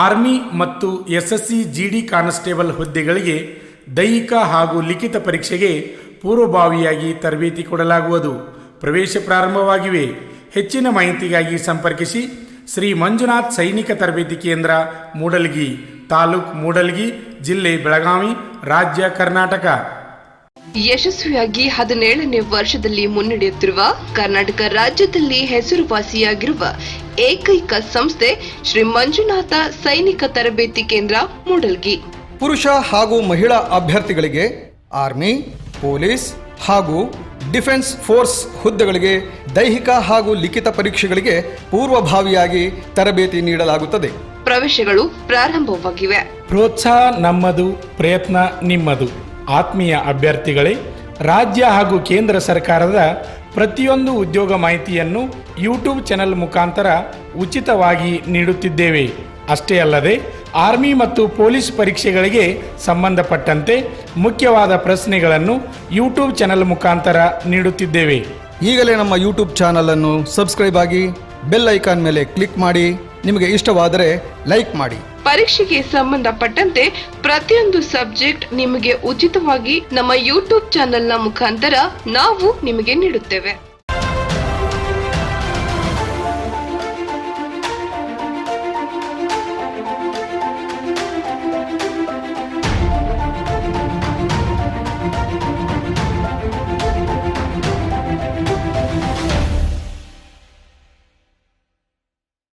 Army ಮತ್ತು SSC ಜಿಡಿ constable ಹುದ್ದೆಗಳಿಗೆ ದೈಹಿಕ ಹಾಗೂ ಲಿಖಿತ ಪರೀಕ್ಷೆಗೆ ಪೂರ್ವಭಾವಿಯಾಗಿ ತರಬೇತಿ ಕೊಡಲಾಗುವುದು. ಪ್ರವೇಶ ಪ್ರಾರಂಭವಾಗಿವೆ. ಹೆಚ್ಚಿನ ಮಾಹಿತಿಗಾಗಿ ಸಂಪರ್ಕಿಸಿ ಶ್ರೀ ಮಂಜುನಾಥ್ ಸೈನಿಕ ತರಬೇತಿ ಕೇಂದ್ರ, ಮೂಡಲಗಿ, ತಾಲೂಕು ಮೂಡಲಗಿ, ಜಿಲ್ಲೆ ಬೆಳಗಾವಿ, ರಾಜ್ಯ ಕರ್ನಾಟಕ. ಯಶಸ್ವಿಯಾಗಿ 17ನೇ ವರ್ಷದಲ್ಲಿ ಮುನ್ನಡೆಯುತ್ತಿರುವ ಕರ್ನಾಟಕ ರಾಜ್ಯದಲ್ಲಿ ಹೆಸರುವಾಸಿಯಾಗಿರುವ ಏಕೈಕ ಸಂಸ್ಥೆ ಶ್ರೀ ಮಂಜುನಾಥ ಸೈನಿಕ ತರಬೇತಿ ಕೇಂದ್ರ, ಮೂಡಲಗಿ. ಪುರುಷ ಹಾಗೂ ಮಹಿಳಾ ಅಭ್ಯರ್ಥಿಗಳಿಗೆ ಆರ್ಮಿ, ಪೊಲೀಸ್ ಹಾಗೂ ಡಿಫೆನ್ಸ್ ಫೋರ್ಸ್ ಹುದ್ದೆಗಳಿಗೆ ದೈಹಿಕ ಹಾಗೂ ಲಿಖಿತ ಪರೀಕ್ಷೆಗಳಿಗೆ ಪೂರ್ವಭಾವಿಯಾಗಿ ತರಬೇತಿ ನೀಡಲಾಗುತ್ತದೆ. ಪ್ರವೇಶಗಳು ಪ್ರಾರಂಭವಾಗಿವೆ. ಪ್ರೋತ್ಸಾಹ ನಮ್ಮದು, ಪ್ರಯತ್ನ ನಿಮ್ಮದು. ಆತ್ಮೀಯ ಅಭ್ಯರ್ಥಿಗಳೇ, ರಾಜ್ಯ ಹಾಗೂ ಕೇಂದ್ರ ಸರ್ಕಾರದ ಪ್ರತಿಯೊಂದು ಉದ್ಯೋಗ ಮಾಹಿತಿಯನ್ನು ಯೂಟ್ಯೂಬ್ ಚಾನೆಲ್ ಮುಖಾಂತರ ಉಚಿತವಾಗಿ ನೀಡುತ್ತಿದ್ದೇವೆ. ಅಷ್ಟೇ ಅಲ್ಲದೆ ಆರ್ಮಿ ಮತ್ತು ಪೊಲೀಸ್ ಪರೀಕ್ಷೆಗಳಿಗೆ ಸಂಬಂಧಪಟ್ಟಂತೆ ಮುಖ್ಯವಾದ ಪ್ರಶ್ನೆಗಳನ್ನು ಯೂಟ್ಯೂಬ್ ಚಾನೆಲ್ ಮುಖಾಂತರ ನೀಡುತ್ತಿದ್ದೇವೆ. ಈಗಲೇ ನಮ್ಮ ಯೂಟ್ಯೂಬ್ ಚಾನಲನ್ನು ಸಬ್ಸ್ಕ್ರೈಬ್ ಆಗಿ, ಬೆಲ್ ಐಕಾನ್ ಮೇಲೆ ಕ್ಲಿಕ್ ಮಾಡಿ. ನಿಮಗೆ ಇಷ್ಟವಾದರೆ ಲೈಕ್ ಮಾಡಿ. ಪರೀಕ್ಷೆಗೆ ಸಂಬಂಧಪಟ್ಟಂತೆ ಪ್ರತಿಯೊಂದು ಸಬ್ಜೆಕ್ಟ್ ನಿಮಗೆ ಉಚಿತವಾಗಿ ನಮ್ಮ ಯೂಟ್ಯೂಬ್ ಚಾನೆಲ್ನ ಮುಖಾಂತರ ನಾವು ನಿಮಗೆ ನೀಡುತ್ತೇವೆ.